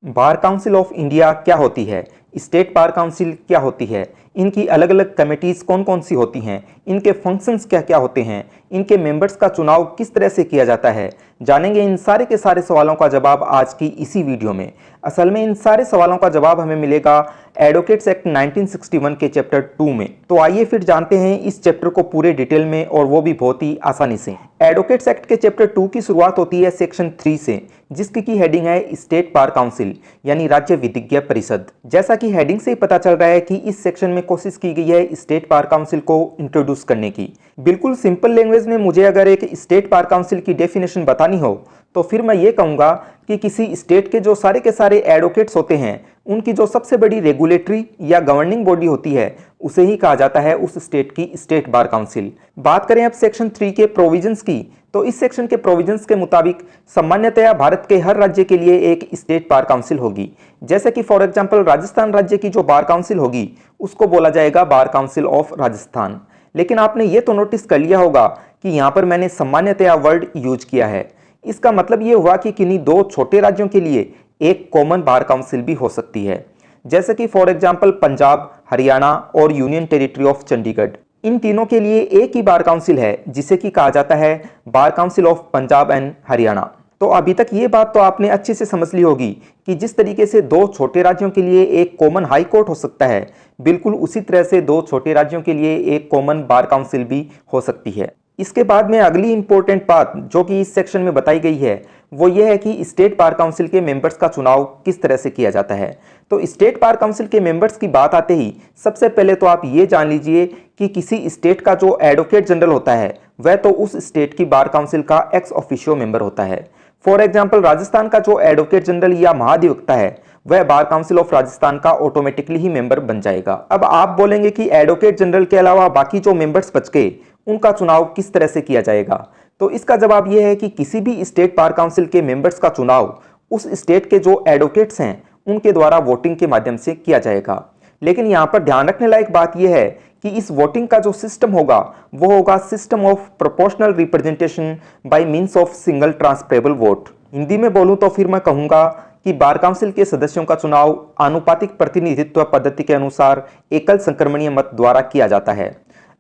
Bar council of India क्या होती है? स्टेट बार काउंसिल क्या होती है? इनकी अलग अलग कमेटीज़ कौन कौन सी होती हैं? इनके फंक्शंस क्या क्या होते हैं? इनके मेंबर्स का चुनाव किस तरह से किया जाता है? जानेंगे इन सारे के सारे सवालों का जवाब आज की इसी वीडियो में। असल में इन सारे सवालों का जवाब हमें मिलेगा एडवोकेट्स एक्ट 1961 के चैप्टर 2 में। तो आइए फिर जानते हैं इस चैप्टर को पूरे डिटेल में, और वो भी बहुत ही आसानी से। एडवोकेट्स एक्ट के चैप्टर 2 की शुरुआत होती है सेक्शन 3 से, जिसकी की हेडिंग है स्टेट बार काउंसिल यानी राज्य विधिज्ञ परिषद। जैसा कि हेडिंग से ही पता चल रहा है कि इस सेक्शन में कोशिश की गई है स्टेट बार काउंसिल को इंट्रोड्यूस करने की। बिल्कुल सिंपल लैंग्वेज में मुझे अगर एक स्टेट बार काउंसिल की डेफिनेशन बतानी हो तो फिर मैं ये कहूँगा कि किसी स्टेट के जो सारे के सारे एडवोकेट्स होते हैं, उनकी जो सबसे बड़ी रेगुलेटरी या गवर्निंग बॉडी होती है, उसे ही कहा जाता है उस स्टेट की स्टेट बार काउंसिल। बात करें अब सेक्शन 3 के प्रोविजंस की, तो इस सेक्शन के प्रोविजंस के मुताबिक सामान्यतया भारत के हर राज्य के लिए एक स्टेट बार काउंसिल होगी। जैसे कि फॉर एग्जांपल राजस्थान राज्य की जो बार काउंसिल होगी उसको बोला जाएगा बार काउंसिल ऑफ राजस्थान। लेकिन आपने ये तो नोटिस कर लिया होगा कि यहाँ पर मैंने सामान्यतया वर्ड यूज किया है। इसका मतलब ये हुआ कि किन्हीं दो छोटे राज्यों के लिए एक कॉमन बार काउंसिल भी हो सकती है, जैसे कि फॉर एग्जांपल पंजाब, हरियाणा और यूनियन टेरिटरी ऑफ चंडीगढ़। इन तीनों के लिए एक ही बार काउंसिल है जिसे कि कहा जाता है bar council of Punjab and Haryana. तो अभी तक ये बात तो आपने अच्छे से समझ ली होगी कि जिस तरीके से दो छोटे राज्यों के लिए एक कॉमन हाई कोर्ट हो सकता है, बिल्कुल उसी तरह से दो छोटे राज्यों के लिए एक कॉमन बार काउंसिल भी हो सकती है। इसके बाद में अगली इंपॉर्टेंट बात जो कि इस सेक्शन में बताई गई है वो ये है कि स्टेट बार काउंसिल के मेंबर्स का चुनाव किस तरह से किया जाता है। तो स्टेट बार काउंसिल के मेंबर्स की बात आते ही सबसे पहले तो आप ये जान लीजिए कि किसी स्टेट का जो एडवोकेट जनरल होता है वह तो उस स्टेट की बार काउंसिल का एक्स ऑफिशियो मेंबर होता है। फॉर एग्जाम्पल राजस्थान का जो एडवोकेट जनरल या महाधिवक्ता है वह बार काउंसिल ऑफ राजस्थान का ऑटोमेटिकली ही मेंबर बन जाएगा। अब आप बोलेंगे कि एडवोकेट जनरल के अलावा बाकी जो मेंबर्स बच गए उनका चुनाव किस तरह से किया जाएगा? तो इसका जवाब यह है कि किसी भी स्टेट बार काउंसिल के मेंबर्स का चुनाव उस स्टेट के जो एडवोकेट्स हैं उनके द्वारा वोटिंग के माध्यम से किया जाएगा। लेकिन यहाँ पर ध्यान रखने लायक बात यह है कि इस वोटिंग का जो सिस्टम होगा वो होगा system of proportional representation by means of single transferable vote. Hindi में बोलूं तो फिर मैं कहूंगा कि बार काउंसिल के सदस्यों का चुनाव आनुपातिक प्रतिनिधित्व पद्धति के अनुसार एकल संक्रमणीय मत द्वारा किया जाता है।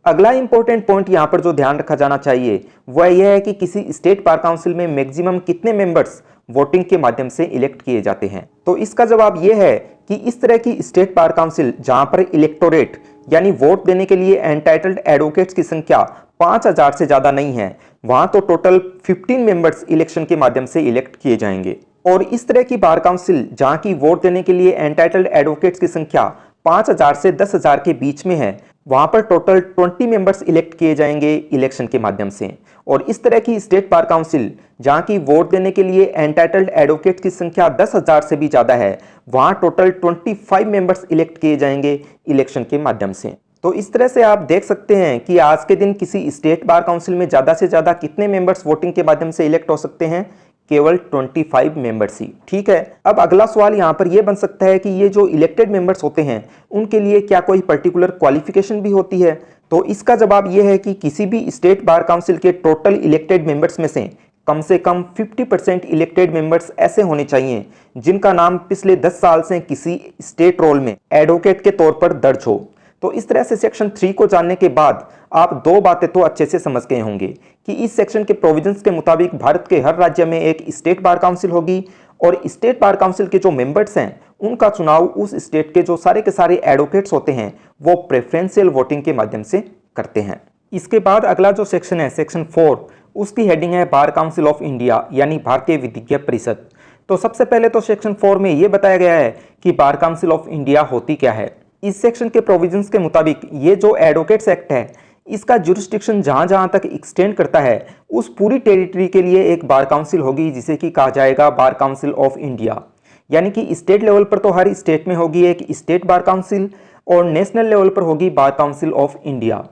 अगला इंपॉर्टेंट पॉइंट यहाँ पर जो ध्यान रखा जाना चाहिए वह यह है कि किसी स्टेट बार काउंसिल में मैक्सिमम कितने मेंबर्स वोटिंग के माध्यम से इलेक्ट किए जाते हैं। तो इसका जवाब यह है कि इस तरह की स्टेट बार काउंसिल जहां पर इलेक्टोरेट यानी वोट देने के लिए एंटाइटल्ड एडवोकेट्स की संख्या 5000 से ज्यादा नहीं है, वहां तो टोटल 15 मेंबर्स इलेक्शन के माध्यम से इलेक्ट किए जाएंगे। और इस तरह की बार काउंसिल जहां की वोट देने के लिए एंटाइटल्ड एडवोकेट्स की संख्या 5000 से 10,000 के बीच में है, वहां पर टोटल 20 मेंबर्स इलेक्ट किए जाएंगे इलेक्शन के माध्यम से। और इस तरह की स्टेट बार काउंसिल जहां की वोट देने के लिए एंटाइटल्ड एडवोकेट की संख्या 10,000 से भी ज्यादा है, वहां टोटल 25 मेंबर्स इलेक्ट किए जाएंगे इलेक्शन के माध्यम से। तो इस तरह से आप देख सकते हैं कि आज के दिन किसी स्टेट बार काउंसिल में ज्यादा से ज्यादा कितने मेंबर्स वोटिंग के माध्यम से इलेक्ट हो सकते हैं? केवल 25 मेंबर्स ही। ठीक है, अब अगला सवाल यहाँ पर यह बन सकता है कि ये जो इलेक्टेड मेंबर्स होते हैं उनके लिए क्या कोई पर्टिकुलर क्वालिफिकेशन भी होती है? तो इसका जवाब यह है कि किसी भी स्टेट बार काउंसिल के टोटल इलेक्टेड मेंबर्स में से कम 50% इलेक्टेड मेंबर्स ऐसे होने चाहिए जिनका नाम पिछले 10 साल से किसी स्टेट रोल में एडवोकेट के तौर पर दर्ज हो। तो इस तरह से सेक्शन 3 को जानने के बाद आप दो बातें तो अच्छे से समझ गए होंगे कि इस सेक्शन के प्रोविजंस के मुताबिक भारत के हर राज्य में एक स्टेट बार काउंसिल होगी, और स्टेट बार काउंसिल के जो मेंबर्स हैं उनका चुनाव उस स्टेट के जो सारे के सारे एडवोकेट्स होते हैं वो प्रेफरेंशियल वोटिंग के माध्यम से करते हैं। इसके बाद अगला जो सेक्शन है सेक्शन 4, उसकी हेडिंग है बार काउंसिल ऑफ इंडिया यानी भारतीय विधिज्ञ परिषद। तो सबसे पहले तो सेक्शन 4 में यह बताया गया है कि बार काउंसिल ऑफ इंडिया होती क्या है। इस सेक्शन के प्रोविजंस के मुताबिक ये जो एडवोकेट्स एक्ट है इसका जुरिस्डिक्शन जहां जहां तक एक्सटेंड करता है उस पूरी टेरिटरी के लिए एक बार काउंसिल होगी जिसे कि कहा जाएगा बार काउंसिल ऑफ इंडिया। यानी कि स्टेट लेवल पर तो हर स्टेट में होगी एक स्टेट बार काउंसिल, और नेशनल लेवल पर होगी बार काउंसिल ऑफ इंडिया।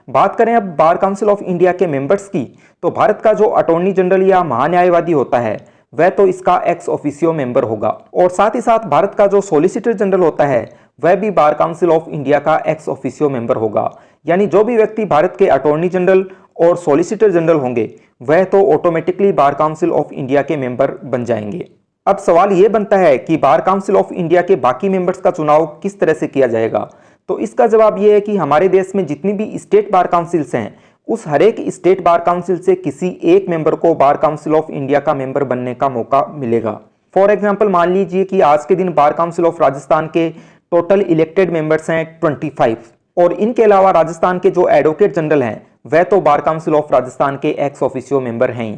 बात करें अब बार काउंसिल ऑफ इंडिया के मेंबर्स की, तो भारत का जो अटॉर्नी जनरल या महान्यायवादी होता है वह तो इसका एक्स ऑफिशियो मेंबर होगा, और साथ ही साथ भारत का जो सॉलिसिटर जनरल होता है वह भी बार काउंसिल ऑफ इंडिया का एक्स ऑफिशियो मेंबर होगा। यानी जो भी व्यक्ति भारत के अटॉर्नी जनरल और सॉलिसिटर जनरल होंगे वह तो automatically bar council of India के मेंबर बन जाएंगे। अब सवाल ये बनता है कि बार काउंसिल ऑफ इंडिया के बाकी मेंबर्स का चुनाव किस तरह से किया जाएगा। तो इसका जवाब ये है कि हमारे देश में जितनी भी स्टेट बार काउंसिल्स हैं, उस हर एक स्टेट बार काउंसिल से किसी एक मेंबर को बार काउंसिल ऑफ इंडिया का मेंबर बनने का मौका मिलेगा। फॉर एग्जाम्पल मान लीजिए कि आज के दिन बार काउंसिल ऑफ राजस्थान के टोटल इलेक्टेड मेंबर्स हैं 25, और इनके अलावा राजस्थान के जो एडवोकेट जनरल हैं वह तो बार काउंसिल ऑफ राजस्थान के एक्स ऑफिशियो मेंबर हैं ही।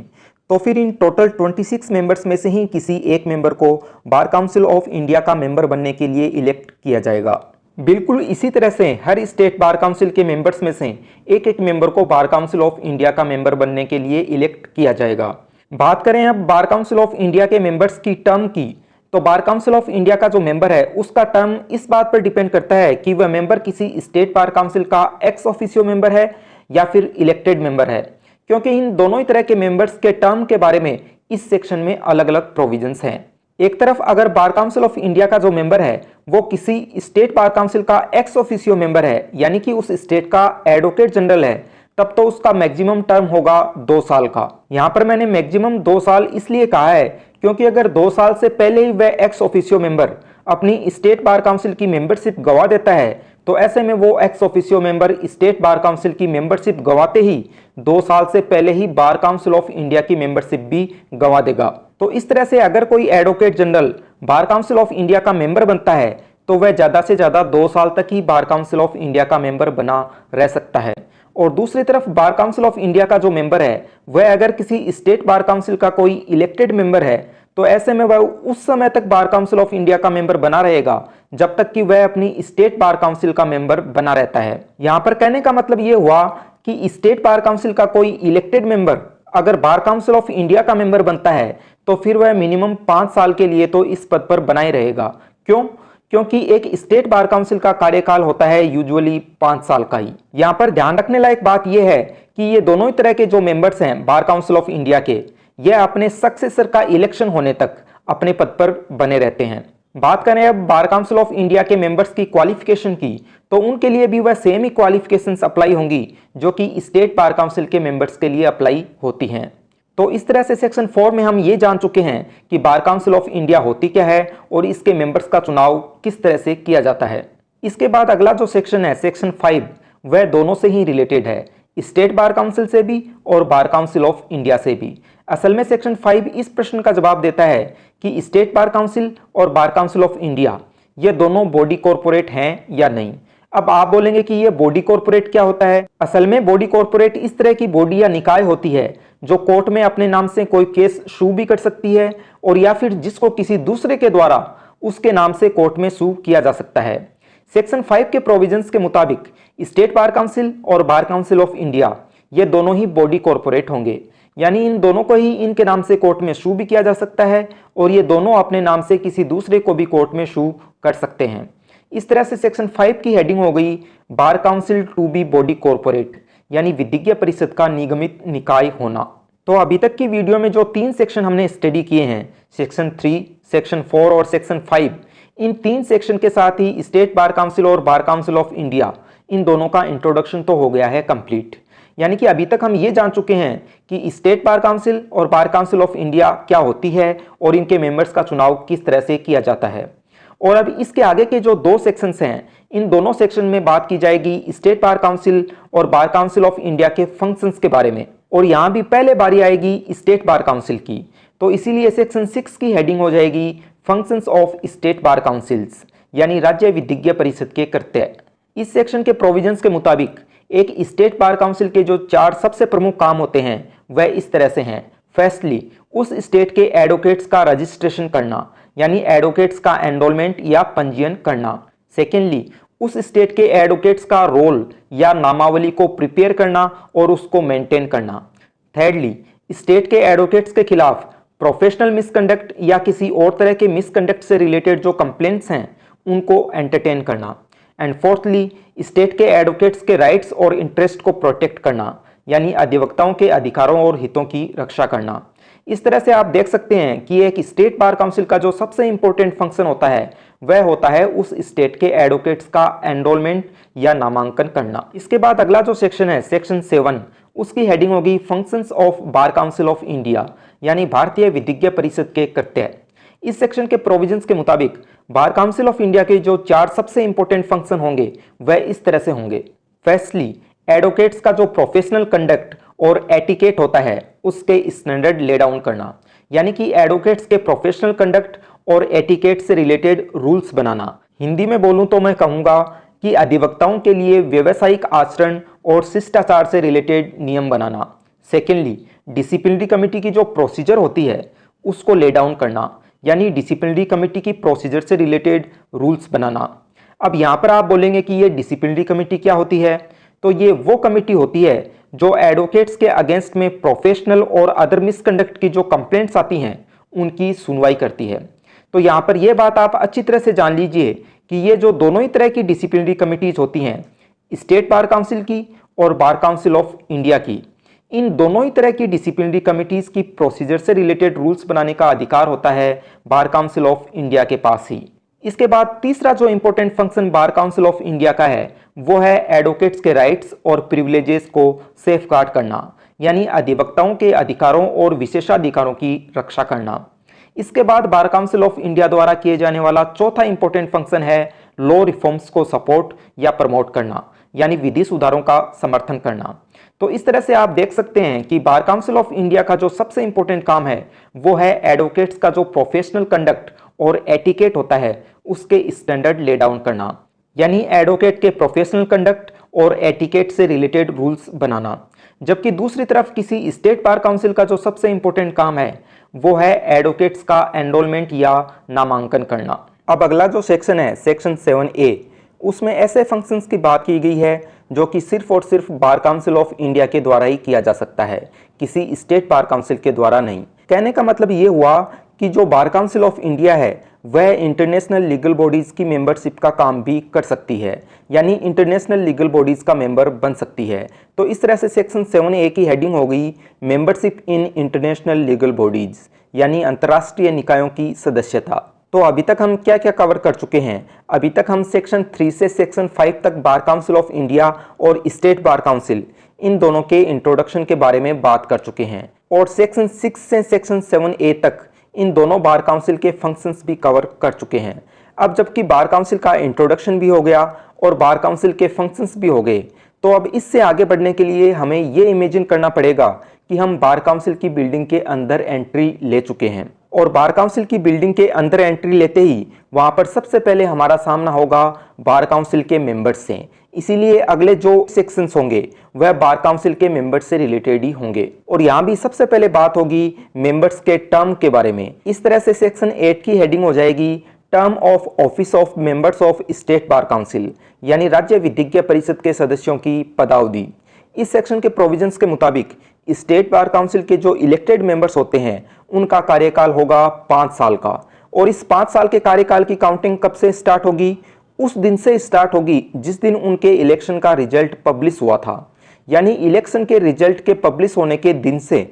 तो फिर इन टोटल 26 मेंबर्स में से ही किसी एक मेंबर को बार काउंसिल ऑफ इंडिया का मेंबर बनने के लिए इलेक्ट किया जाएगा। बिल्कुल इसी तरह से हर स्टेट बार काउंसिल के मेंबर्स में से एक एक मेंबर को बार काउंसिल ऑफ इंडिया का मेंबर बनने के लिए इलेक्ट किया जाएगा। बात करें अब बार काउंसिल ऑफ इंडिया के मेंबर्स की टर्म की, तो बार काउंसिल ऑफ इंडिया का जो मेंबर है उसका टर्म इस बात पर डिपेंड करता है कि वह मेंबर किसी स्टेट बार काउंसिल का एक्स ऑफिशियो मेंबर है या फिर इलेक्टेड मेंबर है, क्योंकि इन दोनों ही तरह के मेंबर्स के टर्म के बारे में इस सेक्शन में अलग अलग प्रोविजंस हैं। एक तरफ अगर बार काउंसिल ऑफ इंडिया का जो मेंबर है वो किसी स्टेट बार काउंसिल का एक्स ऑफिशियो मेंबर है, यानी कि उस स्टेट का एडवोकेट जनरल है, तब तो उसका मैक्सिमम टर्म होगा 2 साल का। यहां पर मैंने मैक्सिमम 2 साल इसलिए कहा है क्योंकि अगर 2 साल से पहले ही वह एक्स ऑफिशियो मेंबर अपनी स्टेट बार काउंसिल की मेंबरशिप गंवा देता है, तो ऐसे में वो ex officio member state bar council की मेंबरशिप गंवाते ही 2 साल से पहले ही बार काउंसिल ऑफ इंडिया की मेंबरशिप भी गंवा देगा। तो इस तरह से अगर कोई advocate general bar council of India का मेंबर बनता है तो वह ज्यादा से ज्यादा 2 साल तक ही बार काउंसिल ऑफ इंडिया का मेंबर बना रह सकता है। और दूसरी तरफ बार काउंसिल ऑफ इंडिया का जो मेंबर है वह अगर किसी स्टेट बार काउंसिल का कोई इलेक्टेड मेंबर है, तो ऐसे में वह उस समय तक बार काउंसिल ऑफ इंडिया का मेंबर बना रहेगा जब तक कि वह अपनी स्टेट बार काउंसिल का मेंबर बना रहता है। यहां पर कहने का मतलब यह हुआ कि स्टेट बार काउंसिल का कोई इलेक्टेड मेंबर अगर बार काउंसिल ऑफ इंडिया का मेंबर बनता है तो फिर वह मिनिमम 5 साल के लिए तो इस पद पर बना ही रहेगा। क्यों? क्योंकि एक स्टेट बार काउंसिल का कार्यकाल होता है यूजुअली 5 साल का ही। यहां पर ध्यान रखने लायक बात यह है कि ये दोनों ही तरह के जो मेंबर्स हैं बार काउंसिल ऑफ इंडिया के, यह अपने सक्सेसर का इलेक्शन होने तक अपने पद पर बने रहते हैं। बात करें अब बार काउंसिल ऑफ इंडिया के मेंबर्स की क्वालिफिकेशन की, तो उनके लिए भी वह सेम ही क्वालिफिकेशंस अप्लाई होंगी जो कि स्टेट बार काउंसिल के मेंबर्स के लिए अप्लाई होती हैं। तो इस तरह से सेक्शन 4 में हम ये जान चुके हैं कि बार काउंसिल ऑफ इंडिया होती क्या है और इसके मेंबर्स का चुनाव किस तरह से किया जाता है। इसके बाद अगला जो सेक्शन है सेक्शन 5, वह दोनों से ही रिलेटेड है, स्टेट बार काउंसिल से भी और बार काउंसिल ऑफ इंडिया से भी। असल में सेक्शन 5 इस प्रश्न का जवाब देता है कि स्टेट बार काउंसिल और बार काउंसिल ऑफ इंडिया ये दोनों बॉडी कॉर्पोरेट हैं या नहीं। अब आप बोलेंगे कि ये बॉडी कॉर्पोरेट क्या होता है। असल में बॉडी कॉर्पोरेट इस तरह की बॉडी या निकाय होती है जो कोर्ट में अपने नाम से कोई केस शू भी कर सकती है और या फिर जिसको किसी दूसरे के द्वारा उसके नाम से कोर्ट में शू किया जा सकता है। सेक्शन 5 के प्रोविजंस के मुताबिक स्टेट बार काउंसिल और बार काउंसिल ऑफ इंडिया ये दोनों ही बॉडी कॉर्पोरेट होंगे, यानी इन दोनों को ही इनके नाम से कोर्ट में शू भी किया जा सकता है और ये दोनों अपने नाम से किसी दूसरे को भी कोर्ट में शू कर सकते हैं। इस तरह से सेक्शन 5 की हेडिंग हो गई bar council to be body corporate, यानी विधिज्ञ परिषद का निगमित निकाय होना। तो अभी तक की वीडियो में जो 3 सेक्शन हमने स्टडी किए हैं, सेक्शन 3, सेक्शन 4 और सेक्शन 5, इन 3 सेक्शन के साथ ही स्टेट बार काउंसिल और bar council of India in दोनों का इंट्रोडक्शन तो हो गया है कंप्लीट। यानी कि अभी तक हम ये जान चुके हैं कि स्टेट बार काउंसिल और बार काउंसिल ऑफ इंडिया क्या होती है और इनके मेंबर्स का चुनाव किस तरह से किया जाता है। और अब इसके आगे के जो 2 सेक्शंस हैं, इन दोनों सेक्शन में बात की जाएगी स्टेट बार काउंसिल और बार काउंसिल ऑफ इंडिया के फंक्शंस के बारे में, और यहाँ भी पहले बारी आएगी स्टेट बार काउंसिल की। तो इसीलिए सेक्शन 6 की हेडिंग हो जाएगी functions of state bar councils, यानी राज्य विधिज्ञ परिषद के कर्तव्य। इस सेक्शन के प्रोविजंस के मुताबिक एक स्टेट बार काउंसिल के जो 4 सबसे प्रमुख काम होते हैं वह इस तरह से हैं। फर्स्टली, उस स्टेट के एडवोकेट्स का रजिस्ट्रेशन करना, यानी एडवोकेट्स का एनरोलमेंट या पंजीयन करना। सेकेंडली, उस स्टेट के एडवोकेट्स का रोल या नामावली को प्रिपेयर करना और उसको मेंटेन करना। थर्डली, स्टेट के एडवोकेट्स के खिलाफ प्रोफेशनल मिसकंडक्ट या किसी और तरह के मिसकंडक्ट से रिलेटेड जो कंप्लेंट्स हैं उनको एंटरटेन करना। एंड फोर्थली, स्टेट के एडवोकेट्स के राइट्स और इंटरेस्ट को प्रोटेक्ट करना, यानी अधिवक्ताओं के अधिकारों और हितों की रक्षा करना। इस तरह से आप देख सकते हैं कि एक स्टेट बार काउंसिल का जो सबसे इंपॉर्टेंट फंक्शन होता है वह होता है उस स्टेट के एडवोकेट्स का एनरोलमेंट या नामांकन करना। इसके बाद अगला जो सेक्शन है सेक्शन 7, उसकी हेडिंग होगी functions of bar council of India, यानी भारतीय विधिज्ञ परिषद के कर्तव्य। इस सेक्शन के प्रोविजंस के मुताबिक बार काउंसिल ऑफ इंडिया के जो 4 सबसे इंपॉर्टेंट फंक्शन होंगे वह इस तरह से होंगे। फर्स्टली, एडवोकेट्स का जो प्रोफेशनल कंडक्ट और एटिकेट होता है उसके स्टैंडर्ड ले डाउन करना, यानी कि एडवोकेट्स के प्रोफेशनल कंडक्ट और एटिकेट से रिलेटेड रूल्स बनाना। हिंदी में बोलूं तो मैं कहूंगा कि अधिवक्ताओं के लिए व्यावसायिक आचरण और शिष्टाचार से रिलेटेड नियम बनाना। सेकेंडली, डिसिप्लिनरी कमेटी की जो प्रोसीजर होती है उसको ले डाउन करना, यानी डिसिप्लिनरी कमेटी की प्रोसीजर से रिलेटेड रूल्स बनाना। अब यहाँ पर आप बोलेंगे कि ये डिसिप्लिनरी कमेटी क्या होती है, तो ये वो कमेटी होती है जो एडवोकेट्स के अगेंस्ट में प्रोफेशनल और अदर मिसकंडक्ट की जो कंप्लेंट्स आती हैं उनकी सुनवाई करती है। तो यहाँ पर यह बात आप अच्छी तरह से जान लीजिए कि ये जो दोनों ही तरह की डिसिप्लिनरी कमिटीज होती हैं, स्टेट बार काउंसिल की और बार काउंसिल ऑफ इंडिया की, इन दोनों ही तरह की डिसिप्लिनरी कमिटीज की प्रोसीजर से रिलेटेड रूल्स बनाने का अधिकार होता है बार काउंसिल ऑफ इंडिया के पास ही। इसके बाद तीसरा जो important function bar council of India का है वो है एडवोकेट्स के राइट्स और प्रिविलेजेस को सेफगार्ड करना, यानी अधिवक्ताओं के अधिकारों और विशेषाधिकारों की रक्षा करना। इसके बाद बार काउंसिल ऑफ इंडिया द्वारा किए जाने वाला चौथा इंपॉर्टेंट फंक्शन है लॉ रिफॉर्म्स को सपोर्ट या प्रमोट करना, यानी विधि सुधारों का समर्थन करना। तो इस तरह से आप देख सकते हैं कि बार काउंसिल ऑफ इंडिया का जो सबसे इंपॉर्टेंट काम है वो है एडवोकेट्स का जो प्रोफेशनल कंडक्ट और एटिकेट होता है उसके स्टैंडर्ड ले डाउन करना, यानी एडवोकेट के प्रोफेशनल कंडक्ट और एटिकेट से रिलेटेड रूल्स बनाना। जबकि दूसरी तरफ किसी स्टेट बार काउंसिल का जो सबसे इंपॉर्टेंट काम है वो है एडवोकेट्स का एनरोलमेंट या नामांकन करना। अब अगला जो सेक्शन है सेक्शन 7A, उसमें ऐसे फंक्शंस की बात की गई है जो कि सिर्फ और सिर्फ बार काउंसिल ऑफ इंडिया के द्वारा ही किया जा सकता है, किसी स्टेट बार काउंसिल के द्वारा नहीं। कहने का मतलब ये हुआ कि जो बार काउंसिल ऑफ इंडिया है वह इंटरनेशनल लीगल बॉडीज़ की मेंबरशिप का काम भी कर सकती है, यानी इंटरनेशनल लीगल बॉडीज़ का मेंबर बन सकती है। तो इस तरह से सेक्शन 7A की हेडिंग हो गई membership in international legal bodies, यानी अंतर्राष्ट्रीय निकायों की सदस्यता। तो अभी तक हम क्या क्या कवर कर चुके हैं? अभी तक हम सेक्शन 3 से सेक्शन 5 तक बार काउंसिल ऑफ इंडिया और स्टेट बार काउंसिल इन दोनों के इंट्रोडक्शन के बारे में बात कर चुके हैं, और सेक्शन 6 से सेक्शन 7A तक इन दोनों बार काउंसिल के फंक्शंस भी कवर कर चुके हैं। अब जबकि बार काउंसिल का इंट्रोडक्शन भी हो गया और बार काउंसिल के फंक्शंस भी हो गए, तो अब इससे आगे बढ़ने के लिए हमें ये इमेजिन करना पड़ेगा कि हम बार काउंसिल की बिल्डिंग के अंदर एंट्री ले चुके हैं, और बार काउंसिल की बिल्डिंग के अंदर एंट्री लेते ही वहां पर सबसे पहले हमारा सामना होगा बार काउंसिल के मेंबर्स से। इसीलिए अगले जो सेक्शंस होंगे वह बार काउंसिल के मेंबर्स से रिलेटेड ही होंगे, और यहाँ भी सबसे पहले बात होगी मेंबर्स के टर्म के बारे में। इस तरह से सेक्शन 8 की हेडिंग हो जाएगी term of office of members of state bar council, यानी राज्य विधिज्ञ परिषद के सदस्यों की पदावधि। इस सेक्शन के प्रोविजंस के मुताबिक स्टेट बार काउंसिल के जो इलेक्टेड मेंबर्स होते हैं उनका कार्यकाल होगा 5 साल का, और इस 5 साल के कार्यकाल की काउंटिंग कब से स्टार्ट होगी? उस दिन से स्टार्ट होगी जिस दिन उनके इलेक्शन का रिजल्ट पब्लिश हुआ था, यानी इलेक्शन के रिजल्ट के पब्लिश होने के दिन से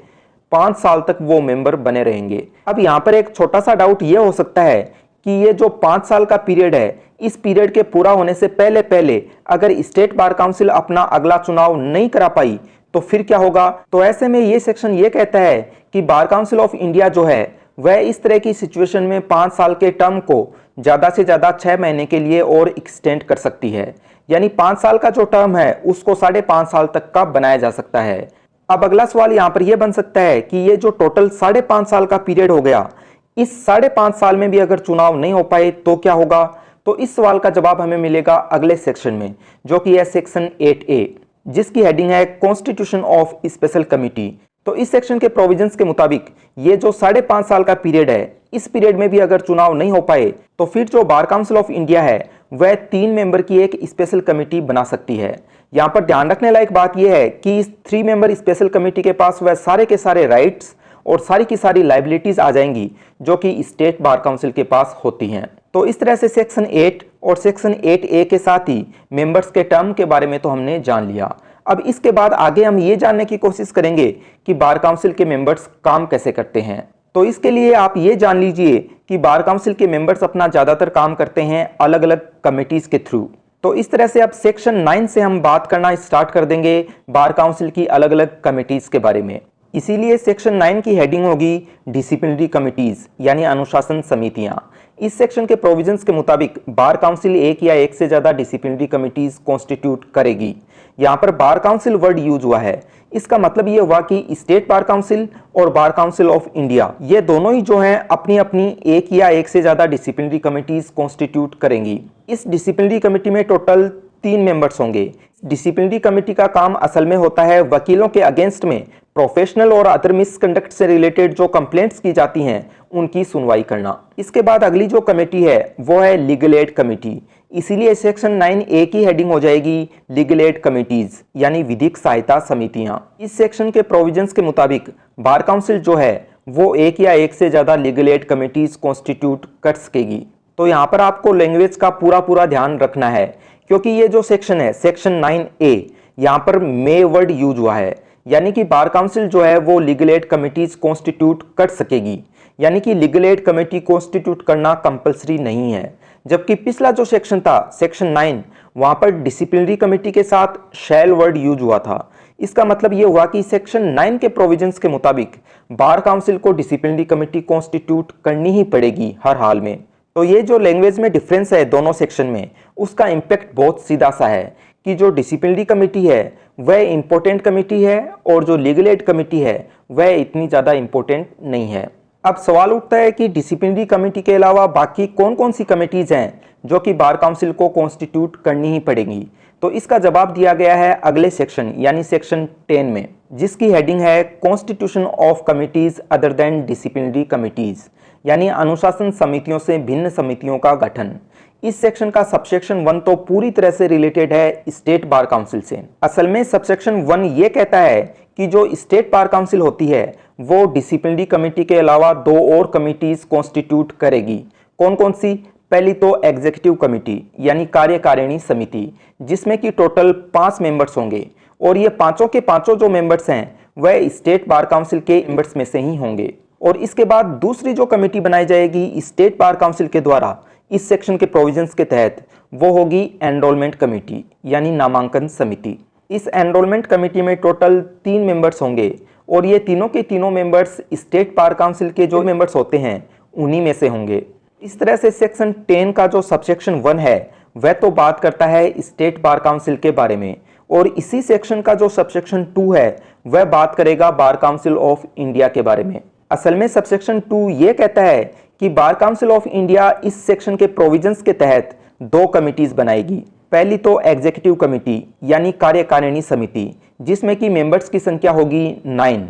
5 साल तक वो मेंबर बने रहेंगे। अब यहाँ पर एक छोटा सा डाउट ये हो सकता है कि ये जो 5 साल का पीरियड है, इस पीरियड के पूरा होने से पहले पहले अगर स्टेट बार काउंसिल अपना अगला चुनाव नहीं करा पाई तो फिर क्या होगा? तो ऐसे में ये सेक्शन ये कहता है कि बार काउंसिल ऑफ इंडिया जो है वह इस तरह की सिचुएशन में 5 साल के टर्म को ज़्यादा से ज़्यादा 6 महीने के लिए और एक्सटेंड कर सकती है, यानी 5 साल का जो टर्म है उसको 5.5 साल तक का बनाया जा सकता है। अब अगला सवाल यहाँ पर यह बन सकता है कि ये जो टोटल 5.5 साल का पीरियड हो गया, इस 5.5 साल में भी अगर चुनाव नहीं हो पाए तो क्या होगा? तो इस सवाल का जवाब हमें मिलेगा अगले सेक्शन में, जो कि है सेक्शन 8A, जिसकी हेडिंग है कॉन्स्टिट्यूशन ऑफ स्पेशल कमिटी। तो इस सेक्शन के प्रोविजंस के मुताबिक ये जो 5.5 साल का पीरियड है, इस पीरियड में भी अगर चुनाव नहीं हो पाए तो फिर जो बार काउंसिल ऑफ इंडिया है वह 3 मेंबर की एक स्पेशल कमेटी बना सकती है। यहाँ पर ध्यान रखने लायक बात यह है कि इस 3 मेंबर स्पेशल कमेटी के पास वह सारे के सारे राइट्स और सारी की सारी लाइबिलिटीज आ जाएंगी जो कि स्टेट बार काउंसिल के पास होती हैं। तो इस तरह से सेक्शन 8 और सेक्शन 8A के साथ ही मेंबर्स के टर्म के बारे में तो हमने जान लिया। अब इसके बाद आगे हम ये जानने की कोशिश करेंगे कि बार काउंसिल के मेंबर्स काम कैसे करते हैं। तो इसके लिए आप ये जान लीजिए कि बार काउंसिल के मेंबर्स अपना ज़्यादातर काम करते हैं अलग अलग कमिटीज़ के थ्रू। तो इस तरह से अब सेक्शन 9 से हम बात करना स्टार्ट कर देंगे बार काउंसिल की अलग अलग कमिटीज़ के बारे में। इसीलिए सेक्शन 9 की हेडिंग होगी डिसिप्लिनरी कमिटीज यानी अनुशासन समितियां। इस सेक्शन के प्रोविजंस के मुताबिक बार काउंसिल एक या एक से ज्यादा डिसिप्लिनरी कमिटीज कॉन्स्टिट्यूट करेगी। यहाँ पर बार काउंसिल वर्ड यूज हुआ है, इसका मतलब ये हुआ कि स्टेट बार काउंसिल और बार काउंसिल ऑफ इंडिया ये दोनों ही जो हैं अपनी अपनी एक या एक से ज्यादा डिसिप्लिनरी कमिटीज कॉन्स्टिट्यूट करेंगी। इस डिसिप्लिनरी कमेटी में टोटल 3 मेंबर्स होंगे। डिसिप्लिनरी कमेटी का काम असल में होता है वकीलों के अगेंस्ट में प्रोफेशनल और अदर मिसकंडक्ट से रिलेटेड जो कंप्लेंट्स की जाती हैं उनकी सुनवाई करना। इसके बाद अगली जो कमेटी है वो है लीगल एड कमेटी, इसीलिए सेक्शन 9A की हेडिंग हो जाएगी लीगल एड कमिटीज यानी विधिक सहायता समितियां। इस सेक्शन के प्रोविजंस के मुताबिक बार काउंसिल जो है वो एक या एक से ज्यादा लीगल एड कमिटीज कॉन्स्टिट्यूट कर सकेगी। तो यहाँ पर आपको लैंग्वेज का पूरा ध्यान रखना है, क्योंकि ये जो सेक्शन है सेक्शन 9A यहाँ पर मे वर्ड यूज हुआ है, यानी कि बार काउंसिल जो है वो लीगल एड कमिटीज कॉन्स्टिट्यूट कर सकेगी, यानी कि लीगल एड कमेटी कॉन्स्टिट्यूट करना कंपलसरी नहीं है। जबकि पिछला जो सेक्शन था सेक्शन 9 वहां पर डिसिप्लिनरी कमेटी के साथ शैल वर्ड यूज हुआ था। इसका मतलब ये हुआ कि सेक्शन 9 के प्रोविजंस के मुताबिक बार काउंसिल को डिसिप्लिनरी कमेटी कॉन्स्टिट्यूट करनी ही पड़ेगी हर हाल में। तो ये जो लैंग्वेज में डिफरेंस है दोनों सेक्शन में, उसका इम्पैक्ट बहुत सीधा सा है कि जो डिसिप्लिनरी कमेटी है वह इंपॉर्टेंट कमेटी है और जो लीगल एड कमेटी है वह इतनी ज़्यादा इंपॉर्टेंट नहीं है। अब सवाल उठता है कि डिसिप्लिनरी कमेटी के अलावा बाकी कौन कौन सी कमेटीज हैं जो कि बार काउंसिल को कॉन्स्टिट्यूट करनी ही पड़ेंगी। तो इसका जवाब दिया गया है अगले सेक्शन यानी सेक्शन 10 में, जिसकी हेडिंग है constitution of committees other than disciplinary committees यानी अनुशासन समितियों से भिन्न समितियों का गठन। इस सेक्शन का सबसेक्शन 1 तो पूरी तरह से रिलेटेड है स्टेट बार काउंसिल से। असल में सबसेक्शन 1 ये कहता है कि जो स्टेट बार काउंसिल होती है वो डिसिप्लिनरी कमेटी के अलावा 2 और कमिटीज कॉन्स्टिट्यूट करेगी। कौन कौन सी? पहली तो एग्जीक्यूटिव कमेटी यानी कार्यकारिणी समिति, जिसमें कि टोटल 5 मेंबर्स होंगे और ये पांचों के पांचों जो मेंबर्स हैं वह स्टेट बार काउंसिल के मेंबर्स में से ही होंगे। और इसके बाद दूसरी जो कमेटी बनाई जाएगी स्टेट बार काउंसिल के द्वारा इस सेक्शन के प्रोविजंस के तहत, वो होगी एनरोलमेंट कमेटी यानी नामांकन समिति। इस एनरोलमेंट कमेटी में टोटल 3 मेंबर्स होंगे और ये तीनों के तीनों मेंबर्स स्टेट बार काउंसिल के जो मेंबर्स होते हैं उन्हीं में से होंगे। इस तरह से सेक्शन 10 का जो सबसेक्शन 1 है वह तो बात करता है स्टेट बार काउंसिल के बारे में, और इसी सेक्शन का जो सबसेक्शन 2 है वह बात करेगा बार काउंसिल ऑफ इंडिया के बारे में। असल में सबसेक्शन 2 ये कहता है कि बार काउंसिल ऑफ इंडिया इस सेक्शन के प्रोविजंस के तहत 2 कमिटीज बनाएगी। पहली तो एग्जीक्यूटिव कमेटी यानी कार्यकारिणी समिति, जिसमें कि मेंबर्स की संख्या होगी 9,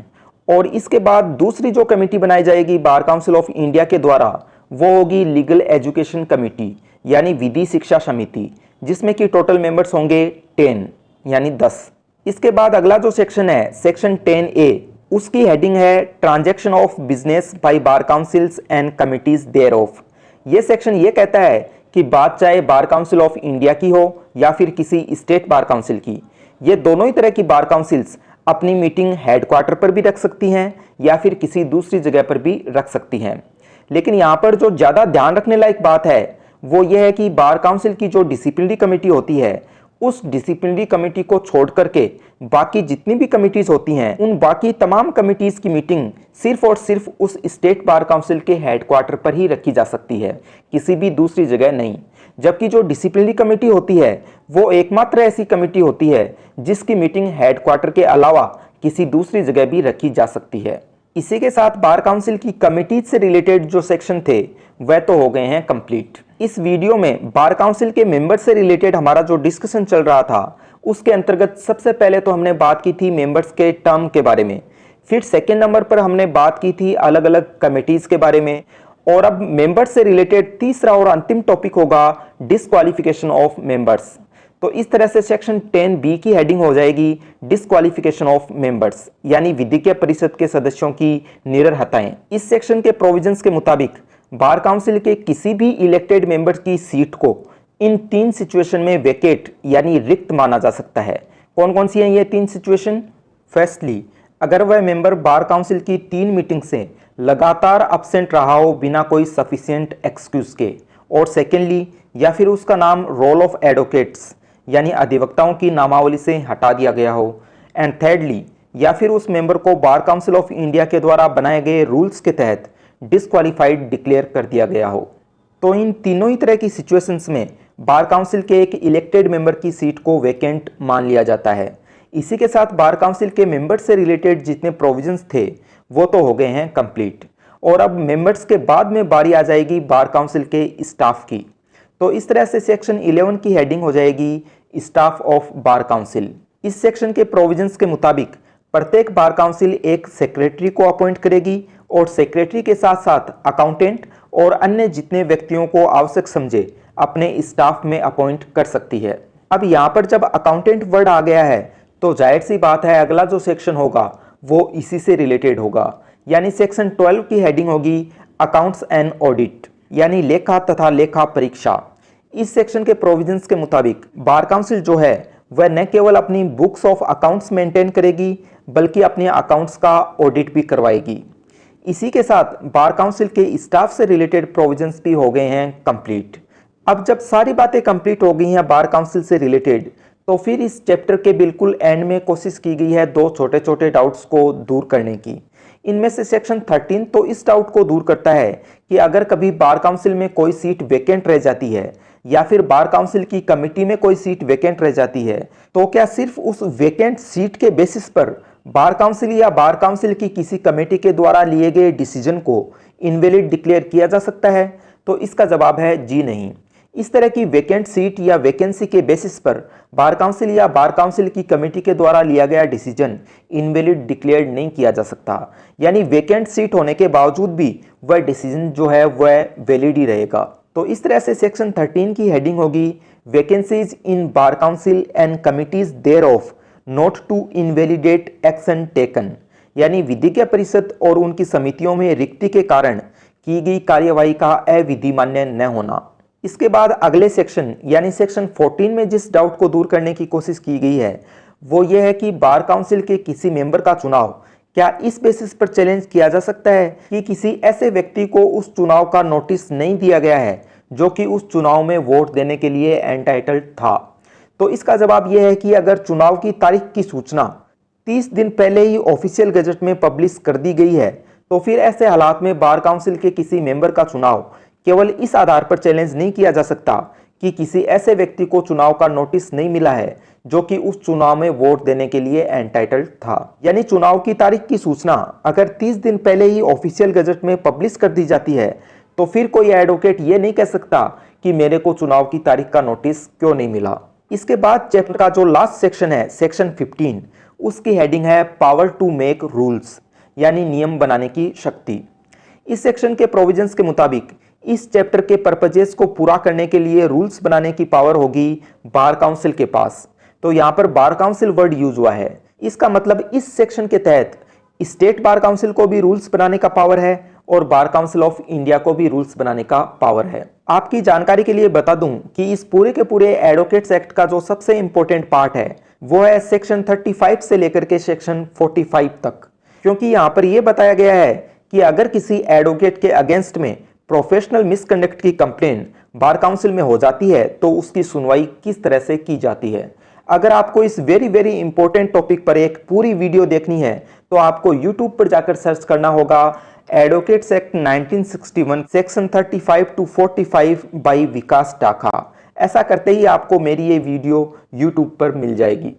और इसके बाद दूसरी जो कमेटी बनाई जाएगी बार काउंसिल ऑफ इंडिया के द्वारा वो होगी लीगल एजुकेशन कमेटी यानी विधि शिक्षा समिति, जिसमें कि टोटल मेंबर्स होंगे 10 यानी 10। इसके बाद अगला जो सेक्शन है सेक्शन 10A, उसकी हेडिंग है transaction of business by bar councils and committees thereof. ये सेक्शन ये कहता है कि बात चाहे बार काउंसिल ऑफ इंडिया की हो या फिर किसी स्टेट बार काउंसिल की, ये दोनों ही तरह की बार काउंसिल्स अपनी मीटिंग हेडक्वार्टर पर भी रख सकती हैं या फिर किसी दूसरी जगह पर भी रख सकती हैं। लेकिन यहाँ पर जो ज़्यादा ध्यान रखने लायक बात है वो ये है कि बार काउंसिल की जो डिसिप्लिनरी कमेटी होती है उस डिसिप्लिनरी कमेटी को छोड़ करके बाकी जितनी भी कमिटीज होती हैं उन बाकी तमाम कमिटीज की मीटिंग सिर्फ और सिर्फ उस स्टेट बार काउंसिल के हेडक्वार्टर पर ही रखी जा सकती है, किसी भी दूसरी जगह नहीं। जबकि जो डिसिप्लिनरी कमेटी होती है वो एकमात्र ऐसी कमेटी होती है जिसकी मीटिंग हेडक्वार्टर के अलावा किसी दूसरी जगह भी रखी जा सकती है। इसी के साथ बार काउंसिल की कमिटीज से रिलेटेड जो सेक्शन थे वह तो हो गए हैं कंप्लीट। इस वीडियो में बार काउंसिल के मेंबर से रिलेटेड हमारा जो डिस्कशन चल रहा था उसके अंतर्गत सबसे पहले तो हमने बात की थी मेंबर्स के टर्म के बारे में, फिर सेकंड नंबर पर हमने बात की थी अलग अलग कमिटीज के बारे में, और अब मेंबर्स से रिलेटेड तीसरा और अंतिम टॉपिक होगा डिस्क्वालिफिकेशन ऑफ मेंबर्स। तो इस तरह से सेक्शन 10B की हेडिंग हो जाएगी डिस्क्वालिफिकेशन ऑफ मेंबर्स यानी विधिज्ञ परिषद के सदस्यों की निरर्हताएं। इस सेक्शन के प्रोविजंस के मुताबिक बार काउंसिल के किसी भी इलेक्टेड मेंबर की सीट को इन 3 सिचुएशन में वेकेट यानी रिक्त माना जा सकता है। कौन कौन सी हैं ये 3 सिचुएशन? फर्स्टली, अगर वह मेंबर बार काउंसिल की 3 मीटिंग से लगातार अब्सेंट रहा हो बिना कोई सफिशिएंट एक्सक्यूज के, और सेकेंडली, या फिर उसका नाम रोल ऑफ एडवोकेट्स यानी अधिवक्ताओं की नामावली से हटा दिया गया हो, एंड थर्डली, या फिर उस मेंबर को बार काउंसिल ऑफ इंडिया के द्वारा बनाए गए रूल्स के तहत डिस्क्वालीफाइड डिक्लेयर कर दिया गया हो। तो इन तीनों ही तरह की सिचुएशंस में बार काउंसिल के एक इलेक्टेड मेंबर की सीट को वैकेंट मान लिया जाता है। इसी के साथ बार काउंसिल के मेंबर से रिलेटेड जितने प्रोविजंस थे वो तो हो गए हैं कंप्लीट, और अब मेंबर्स के बाद में बारी आ जाएगी बार काउंसिल के स्टाफ की। तो इस तरह से सेक्शन 11 की हेडिंग हो जाएगी स्टाफ ऑफ बार काउंसिल। इस सेक्शन के प्रोविजंस के मुताबिक प्रत्येक बार काउंसिल एक सेक्रेटरी को अपॉइंट करेगी और सेक्रेटरी के साथ साथ अकाउंटेंट और अन्य जितने व्यक्तियों को आवश्यक समझे अपने स्टाफ में अपॉइंट कर सकती है। अब यहाँ पर जब अकाउंटेंट वर्ड आ गया है तो जाहिर सी बात है अगला जो सेक्शन होगा वो इसी से रिलेटेड होगा, यानी सेक्शन 12 की हेडिंग होगी अकाउंट्स एंड ऑडिट, यानी लेखा तथा लेखा परीक्षा। इस सेक्शन के प्रोविजंस के मुताबिक बार काउंसिल जो है वह न केवल अपनी बुक्स ऑफ अकाउंट्स मेंटेन करेगी बल्कि अपने अकाउंट्स का ऑडिट भी करवाएगी। इसी के साथ बार काउंसिल के स्टाफ से रिलेटेड प्रोविजंस भी हो गए हैं कंप्लीट। अब जब सारी बातें कंप्लीट हो गई हैं बार काउंसिल से रिलेटेड, तो फिर इस चैप्टर के बिल्कुल एंड में कोशिश की गई है दो छोटे छोटे डाउट्स को दूर करने की। इनमें से सेक्शन 13 तो इस डाउट को दूर करता है कि अगर कभी बार काउंसिल में कोई सीट वैकेंट रह जाती है या फिर बार काउंसिल की कमेटी में कोई सीट वैकेंट रह जाती है तो क्या सिर्फ उस वैकेंट सीट के बेसिस पर बार काउंसिल या बार काउंसिल की किसी कमेटी के द्वारा लिए गए डिसीजन को इनवैलिड डिक्लेयर किया जा सकता है? तो इसका जवाब है जी नहीं। इस तरह की वैकेंट सीट या वैकेंसी के बेसिस पर बार काउंसिल या बार काउंसिल की कमेटी के द्वारा लिया गया डिसीजन इनवैलिड डिक्लेयर नहीं किया जा सकता, यानी वैकेंट सीट होने के बावजूद भी वह डिसीजन जो है वह वैलिड ही रहेगा। तो इस तरह से सेक्शन 13 की हेडिंग होगी vacancies in bar council and committees thereof not to invalidate action taken, यानी विधिज्ञ परिषद और उनकी समितियों में रिक्ति के कारण की गई कार्यवाही का अविधि मान्य न होना। इसके बाद अगले सेक्शन यानी सेक्शन 14 में जिस डाउट को दूर करने की कोशिश की गई है वो ये है कि बार काउंसिल के किसी मेंबर का चुनाव क्या इस बेसिस पर चैलेंज किया जा सकता है कि किसी ऐसे व्यक्ति को उस चुनाव का नोटिस नहीं दिया गया है जो कि उस चुनाव में वोट देने के लिए एंटाइटल्ड था। तो इसका जवाब यह है कि अगर चुनाव की तारीख की सूचना 30 दिन पहले ही ऑफिशियल गजट में पब्लिश कर दी गई है तो फिर ऐसे हालात में बार काउंसिल के किसी मेंबर का चुनाव केवल इस आधार पर चैलेंज नहीं किया जा सकता कि किसी ऐसे व्यक्ति को चुनाव का नोटिस नहीं मिला है जो कि उस चुनाव में वोट देने के लिए एंटाइटल्ड था। यानी चुनाव की तारीख की सूचना अगर 30 दिन पहले ही ऑफिशियल गजट में पब्लिश कर दी जाती है तो फिर कोई एडवोकेट ये नहीं कह सकता कि मेरे को चुनाव की तारीख का नोटिस क्यों नहीं मिला। इसके बाद चैप्टर का जो लास्ट सेक्शन है सेक्शन 15, उसकी हेडिंग है पावर टू मेक रूल्स, यानी नियम बनाने की शक्ति। इस सेक्शन के प्रोविजंस के मुताबिक इस चैप्टर के पर्पजेस को पूरा करने के लिए रूल्स बनाने की पावर होगी बार काउंसिल के पास। तो यहाँ पर बार काउंसिल वर्ड यूज हुआ है, इसका मतलब इस सेक्शन के तहत स्टेट बार काउंसिल को भी रूल्स बनाने का पावर है और बार काउंसिल ऑफ इंडिया को भी रूल्स बनाने का पावर है। आपकी जानकारी के लिए बता दूं कि इस पूरे के पूरे एडवोकेट्स एक्ट का जो सबसे इंपॉर्टेंट पार्ट है वो है सेक्शन 35 से लेकर के सेक्शन 45 तक, क्योंकि यहाँ पर यह बताया गया है कि अगर किसी एडवोकेट के अगेंस्ट में प्रोफेशनल मिसकंडक्ट की कंप्लेन बार काउंसिल में हो जाती है तो उसकी सुनवाई किस तरह से की जाती है। अगर आपको इस वेरी इंपॉर्टेंट टॉपिक पर एक पूरी वीडियो देखनी है तो आपको यूट्यूब पर जाकर सर्च करना होगा advocates act 1961 section 35 to 45 by Vikas Takha. ऐसा करते ही आपको मेरी ये वीडियो यूट्यूब पर मिल जाएगी।